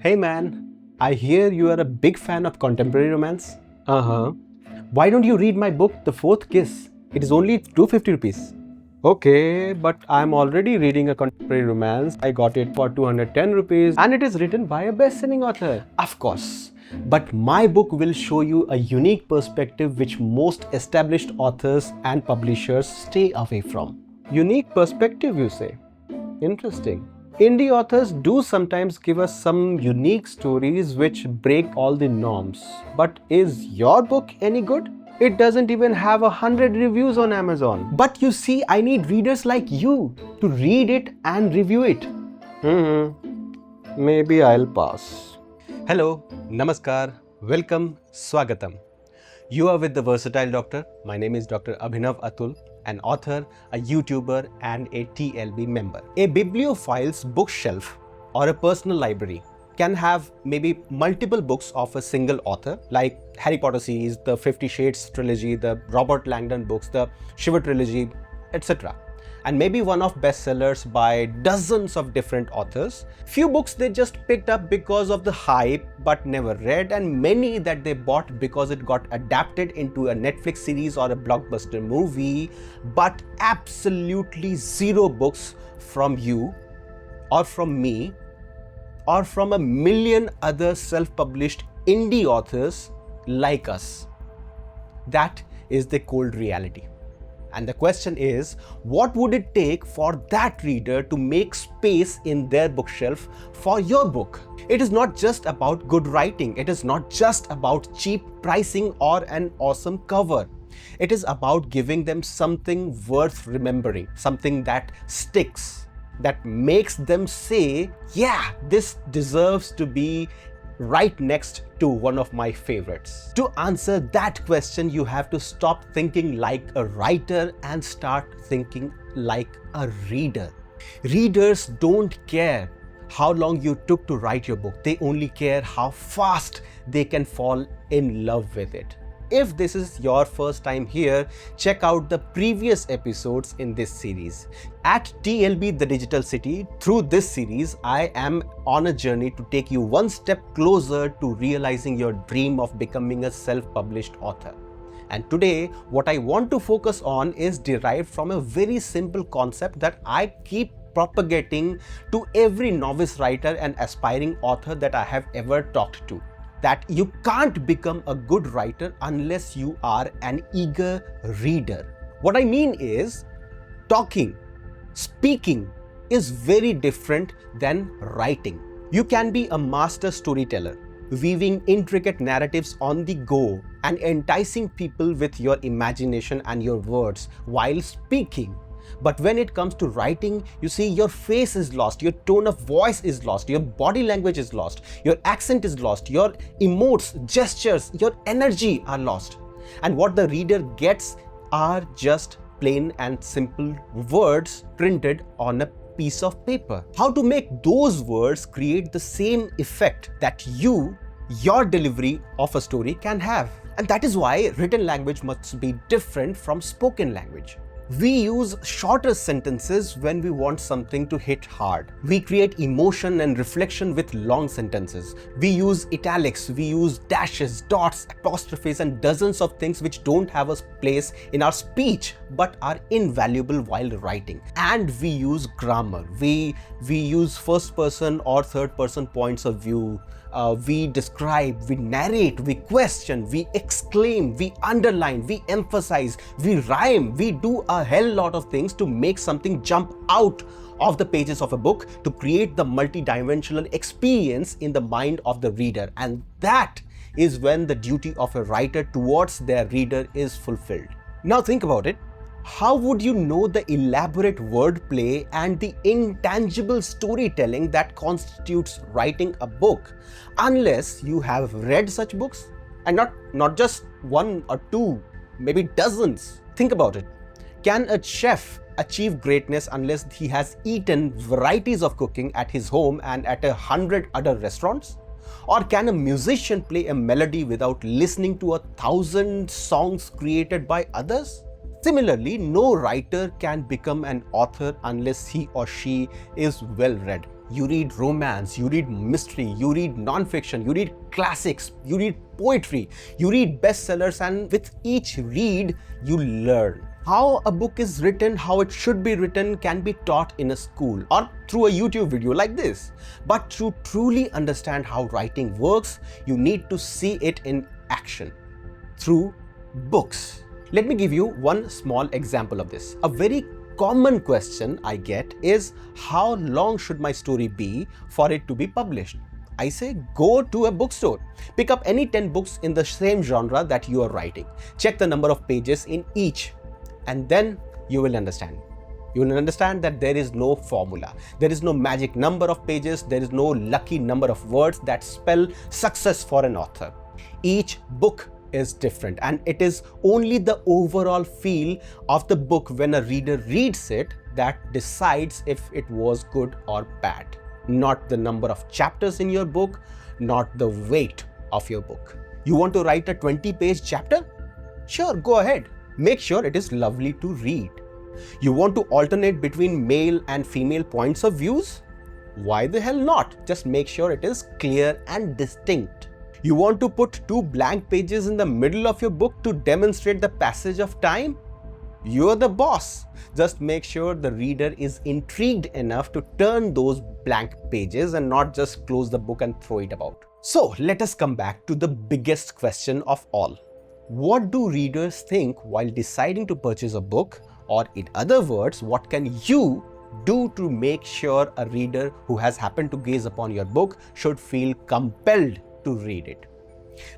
Hey man, I hear you are a big fan of contemporary romance. Uh-huh. Why don't you read my book, The Fourth Kiss? It is only 250 rupees. Okay, but I'm already reading a contemporary romance. I got it for 210 rupees and it is written by a best-selling author. Of course. But my book will show you a unique perspective which most established authors and publishers stay away from. Unique perspective, you say? Interesting. Indie authors do sometimes give us some unique stories which break all the norms. But is your book any good? It doesn't even have 100 reviews on Amazon. But you see, I need readers like you to read it and review it. Maybe I'll pass. Hello, Namaskar, welcome, Swagatam. You are with the Versatile Doctor. My name is Dr. Abhinav Atul, an author, a YouTuber, and a TLB member. A Bibliophiles bookshelf or a personal library can have maybe multiple books of a single author, like Harry Potter series, the 50 Shades trilogy, the Robert Langdon books, the Shiva trilogy, etc. And maybe one of bestsellers by dozens of different authors. Few books they just picked up because of the hype but never read, and many that they bought because it got adapted into a Netflix series or a blockbuster movie, but absolutely zero books from you or from me or from a million other self-published indie authors like us. That is the cold reality. And the question is, what would it take for that reader to make space in their bookshelf for your book? It is not just about good writing. It is not just about cheap pricing or an awesome cover. It is about giving them something worth remembering, something that sticks, that makes them say, yeah, this deserves to be right next to one of my favorites. To answer that question, you have to stop thinking like a writer and start thinking like a reader. Readers don't care how long you took to write your book. They only care how fast they can fall in love with it. If this is your first time here, check out the previous episodes in this series. At TLB The Digital City, through this series, I am on a journey to take you one step closer to realizing your dream of becoming a self-published author. And today, what I want to focus on is derived from a very simple concept that I keep propagating to every novice writer and aspiring author that I have ever talked to. That you can't become a good writer unless you are an eager reader. What I mean is, speaking is very different than writing. You can be a master storyteller, weaving intricate narratives on the go and enticing people with your imagination and your words while speaking. But when it comes to writing, you see, your face is lost, your tone of voice is lost, your body language is lost, your accent is lost, your emotes, gestures, your energy are lost. And what the reader gets are just plain and simple words printed on a piece of paper. How to make those words create the same effect that your delivery of a story can have. And that is why written language must be different from spoken language. We use shorter sentences when we want something to hit hard. We create emotion and reflection with long sentences. We use italics, we use dashes, dots, apostrophes, and dozens of things which don't have a place in our speech but are invaluable while writing. And we use grammar. We use first person or third person points of view. We describe, we narrate, we question, we exclaim, we underline, we emphasize, we rhyme, we do a hell lot of things to make something jump out of the pages of a book to create the multidimensional experience in the mind of the reader. And that is when the duty of a writer towards their reader is fulfilled. Now think about it. How would you know the elaborate wordplay and the intangible storytelling that constitutes writing a book unless you have read such books? And not just one or two, maybe dozens. Think about it. Can a chef achieve greatness unless he has eaten varieties of cooking at his home and at 100 other restaurants? Or can a musician play a melody without listening to 1,000 songs created by others? Similarly, no writer can become an author unless he or she is well read. You read romance, you read mystery, you read non-fiction, you read classics, you read poetry, you read bestsellers, and with each read, you learn. How a book is written, how it should be written can be taught in a school or through a YouTube video like this. But to truly understand how writing works, you need to see it in action through books. Let me give you one small example of this. A very common question I get is, how long should my story be for it to be published? I say, go to a bookstore. Pick up any 10 books in the same genre that you are writing. Check the number of pages in each, and then you will understand. You will understand that there is no formula. There is no magic number of pages. There is no lucky number of words that spell success for an author. Each book is different, and it is only the overall feel of the book when a reader reads it that decides if it was good or bad. Not the number of chapters in your book, not the weight of your book. You want to write a 20-page chapter? Sure, go ahead. Make sure it is lovely to read. You want to alternate between male and female points of views? Why the hell not? Just make sure it is clear and distinct. You want to put 2 blank pages in the middle of your book to demonstrate the passage of time? You're the boss. Just make sure the reader is intrigued enough to turn those blank pages and not just close the book and throw it about. So let us come back to the biggest question of all. What do readers think while deciding to purchase a book? Or in other words, what can you do to make sure a reader who has happened to gaze upon your book should feel compelled to read it?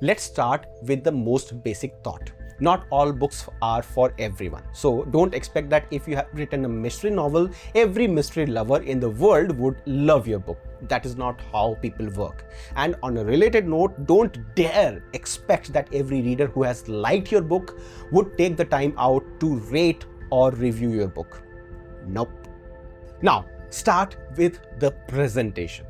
Let's start with the most basic thought. Not all books are for everyone. So don't expect that if you have written a mystery novel, every mystery lover in the world would love your book. That is not how people work. And on a related note, don't dare expect that every reader who has liked your book would take the time out to rate or review your book. Nope. Now, start with the presentation.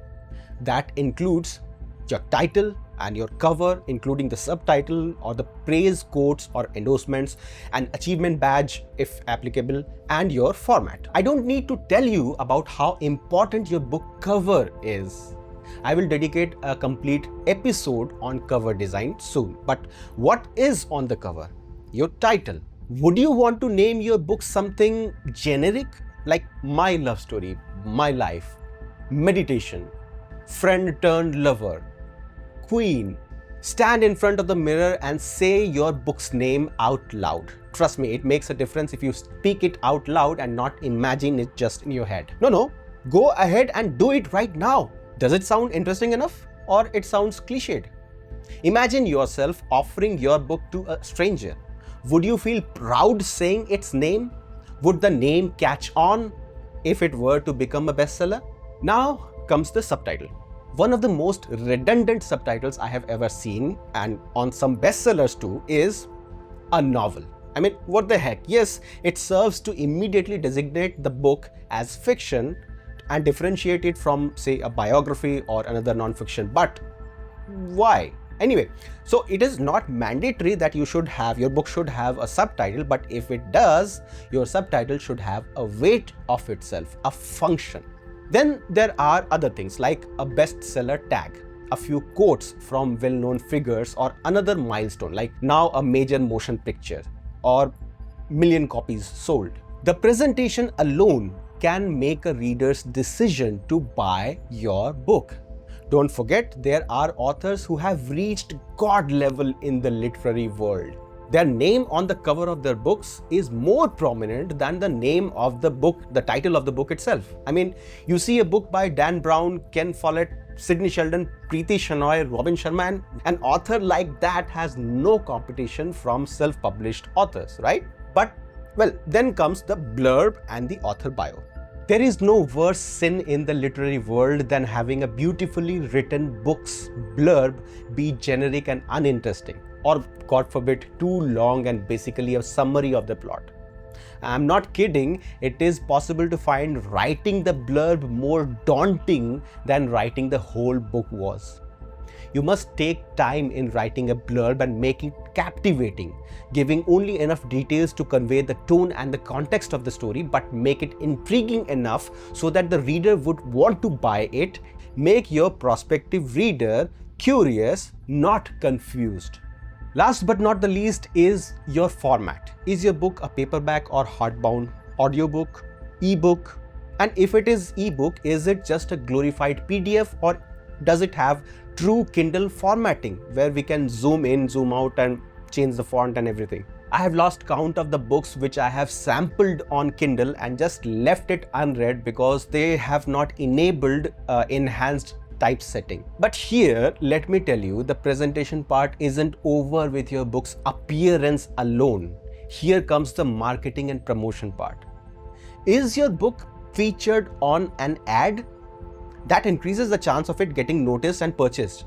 That includes your title and your cover, including the subtitle or the praise quotes or endorsements, an achievement badge if applicable, and your format. I don't need to tell you about how important your book cover is. I will dedicate a complete episode on cover design soon. But what is on the cover? Your title. Would you want to name your book something generic like My Love Story, My Life, Meditation, Friend Turned Lover, Queen? Stand in front of the mirror and say your book's name out loud. Trust me, it makes a difference if you speak it out loud and not imagine it just in your head. No, go ahead and do it right now. Does it sound interesting enough, or it sounds cliched? Imagine yourself offering your book to a stranger. Would you feel proud saying its name? Would the name catch on if it were to become a bestseller? Now comes the subtitle. One of the most redundant subtitles I have ever seen, and on some bestsellers too, is a novel. I mean, what the heck? Yes, it serves to immediately designate the book as fiction and differentiate it from, say, a biography or another non-fiction. But why? Anyway, so it is not mandatory that your book should have a subtitle, but if it does, your subtitle should have a weight of itself, a function. Then there are other things like a bestseller tag, a few quotes from well-known figures, or another milestone like now a major motion picture or million copies sold. The presentation alone can make a reader's decision to buy your book. Don't forget, there are authors who have reached God level in the literary world. Their name on the cover of their books is more prominent than the name of the book, the title of the book itself. I mean, you see a book by Dan Brown, Ken Follett, Sidney Sheldon, Preeti Shenoy, Robin Sharma, and an author like that has no competition from self-published authors, right? But, well, then comes the blurb and the author bio. There is no worse sin in the literary world than having a beautifully written book's blurb be generic and uninteresting, or God forbid, too long and basically a summary of the plot. I'm not kidding, it is possible to find writing the blurb more daunting than writing the whole book was. You must take time in writing a blurb and make it captivating, giving only enough details to convey the tone and the context of the story, but make it intriguing enough so that the reader would want to buy it. Make your prospective reader curious, not confused. Last but not the least is your format. Is your book a paperback or hardbound, audiobook, ebook? And if it is ebook, is it just a glorified PDF, or does it have true Kindle formatting where we can zoom in, zoom out and change the font and everything? I have lost count of the books which I have sampled on Kindle and just left it unread because they have not enabled enhanced typesetting. But here, let me tell you, the presentation part isn't over with your book's appearance alone. Here comes the marketing and promotion part. Is your book featured on an ad? That increases the chance of it getting noticed and purchased.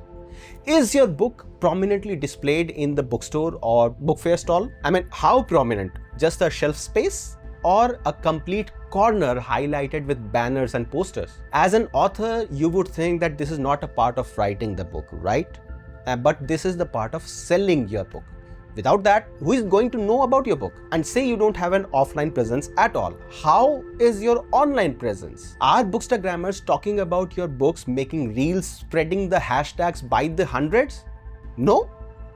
Is your book prominently displayed in the bookstore or book fair stall? I mean, how prominent? Just a shelf space? Or a complete corner highlighted with banners and posters? As an author, you would think that this is not a part of writing the book, right? But this is the part of selling your book. Without that, who is going to know about your book? And say you don't have an offline presence at all. How is your online presence? Are bookstagrammers talking about your books, making reels, spreading the hashtags by the hundreds? No?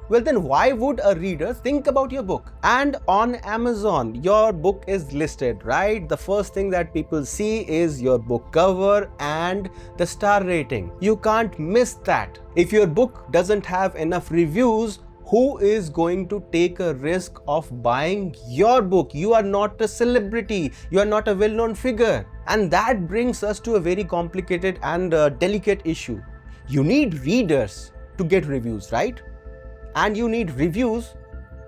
Well, then why would a reader think about your book? And on Amazon, your book is listed, right? The first thing that people see is your book cover and the star rating. You can't miss that. If your book doesn't have enough reviews, who is going to take a risk of buying your book? You are not a celebrity. You are not a well-known figure. And that brings us to a very complicated and delicate issue. You need readers to get reviews, right? And you need reviews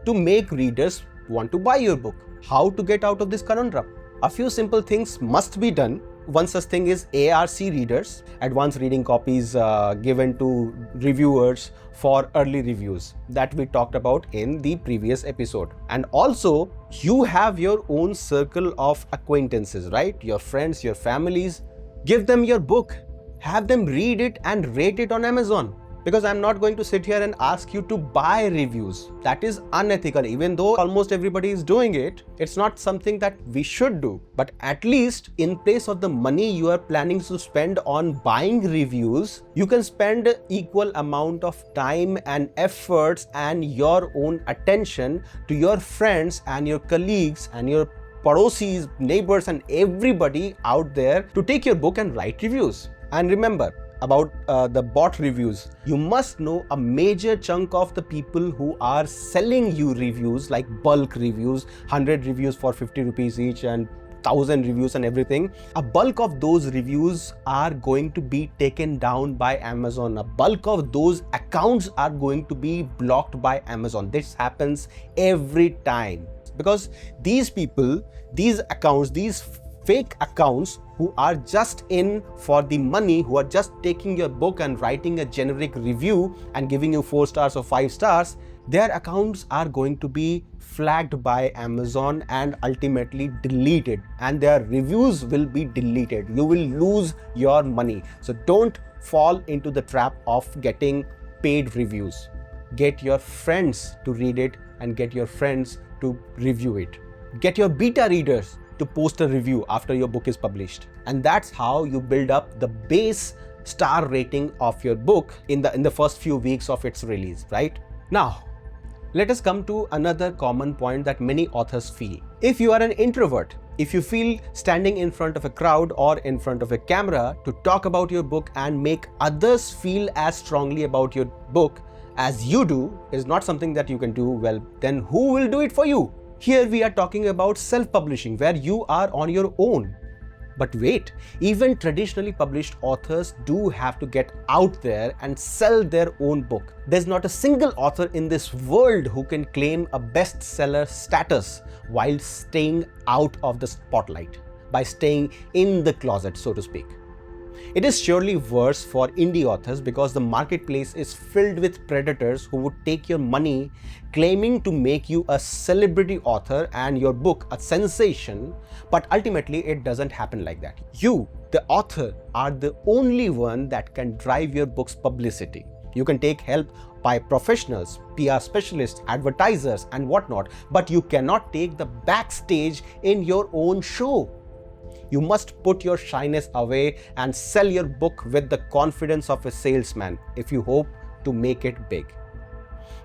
to make readers want to buy your book. How to get out of this conundrum? A few simple things must be done. One such thing is ARC readers, advanced reading copies given to reviewers for early reviews that we talked about in the previous episode. And also, you have your own circle of acquaintances, right? Your friends, your families. Give them your book. Have them read it and rate it on Amazon. Because I'm not going to sit here and ask you to buy reviews. That is unethical. Even though almost everybody is doing it, it's not something that we should do. But at least in place of the money you are planning to spend on buying reviews, you can spend equal amount of time and efforts and your own attention to your friends and your colleagues and your padosis, neighbors and everybody out there to take your book and write reviews. And remember, about the bot reviews, you must know a major chunk of the people who are selling you reviews, like bulk reviews, 100 reviews for 50 rupees each and 1000 reviews and everything. A bulk of those reviews are going to be taken down by Amazon. A bulk of those accounts are going to be blocked by Amazon. This happens every time because these people, these accounts, these fake accounts who are just in for the money, who are just taking your book and writing a generic review and giving you 4 stars or 5 stars, their accounts are going to be flagged by Amazon and ultimately deleted, and their reviews will be deleted. You will lose your money. So don't fall into the trap of getting paid reviews. Get your friends to read it and get your friends to review it. Get your beta readers to post a review after your book is published. And that's how you build up the base star rating of your book in the first few weeks of its release, right? Now, let us come to another common point that many authors feel. If you are an introvert, if you feel standing in front of a crowd or in front of a camera to talk about your book and make others feel as strongly about your book as you do is not something that you can do, well, then who will do it for you? Here we are talking about self-publishing, where you are on your own. But wait, even traditionally published authors do have to get out there and sell their own book. There's not a single author in this world who can claim a bestseller status while staying out of the spotlight, by staying in the closet, so to speak. It is surely worse for indie authors because the marketplace is filled with predators who would take your money claiming to make you a celebrity author and your book a sensation, but ultimately it doesn't happen like that. You, the author, are the only one that can drive your book's publicity. You can take help by professionals, PR specialists, advertisers, and whatnot, but you cannot take the backstage in your own show. You must put your shyness away and sell your book with the confidence of a salesman if you hope to make it big.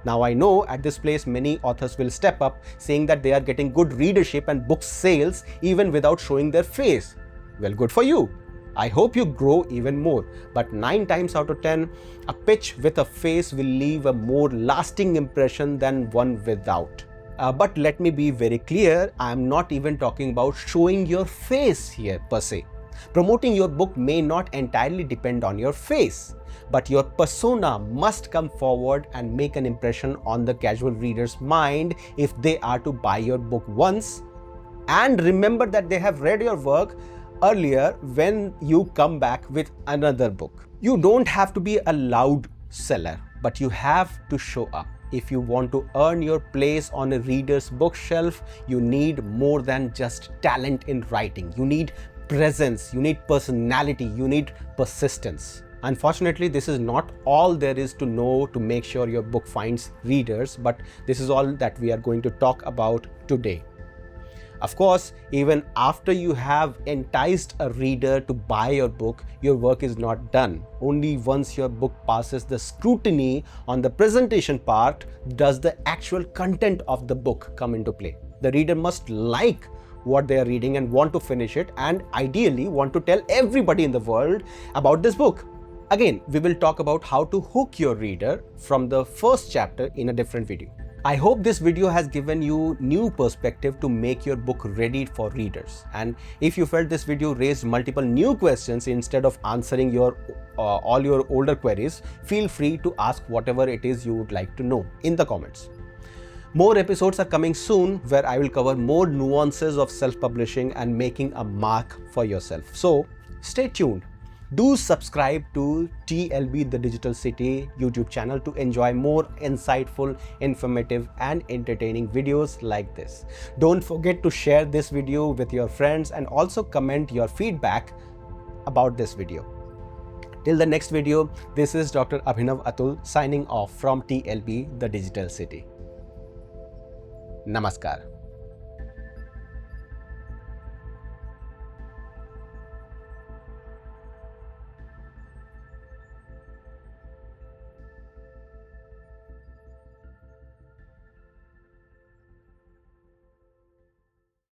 Now I know at this place many authors will step up saying that they are getting good readership and book sales even without showing their face. Well, good for you. I hope you grow even more, but 9 times out of 10, a pitch with a face will leave a more lasting impression than one without. But let me be very clear, I am not even talking about showing your face here per se. Promoting your book may not entirely depend on your face, but your persona must come forward and make an impression on the casual reader's mind if they are to buy your book once and remember that they have read your work earlier when you come back with another book. You don't have to be a loud seller, but you have to show up. If you want to earn your place on a reader's bookshelf, you need more than just talent in writing. You need presence, you need personality, you need persistence. Unfortunately, this is not all there is to know to make sure your book finds readers, but this is all that we are going to talk about today. Of course, even after you have enticed a reader to buy your book, your work is not done. Only once your book passes the scrutiny on the presentation part does the actual content of the book come into play. The reader must like what they are reading and want to finish it, and ideally want to tell everybody in the world about this book. Again, we will talk about how to hook your reader from the first chapter in a different video. I hope this video has given you new perspective to make your book ready for readers. And if you felt this video raised multiple new questions instead of answering all your older queries, feel free to ask whatever it is you would like to know in the comments. More episodes are coming soon where I will cover more nuances of self-publishing and making a mark for yourself. So stay tuned. Do subscribe to TLB The Digital City YouTube channel to enjoy more insightful, informative and entertaining videos like this. Don't forget to share this video with your friends and also comment your feedback about this video. Till the next video, this is Dr. Abhinav Atul signing off from TLB The Digital City. Namaskar.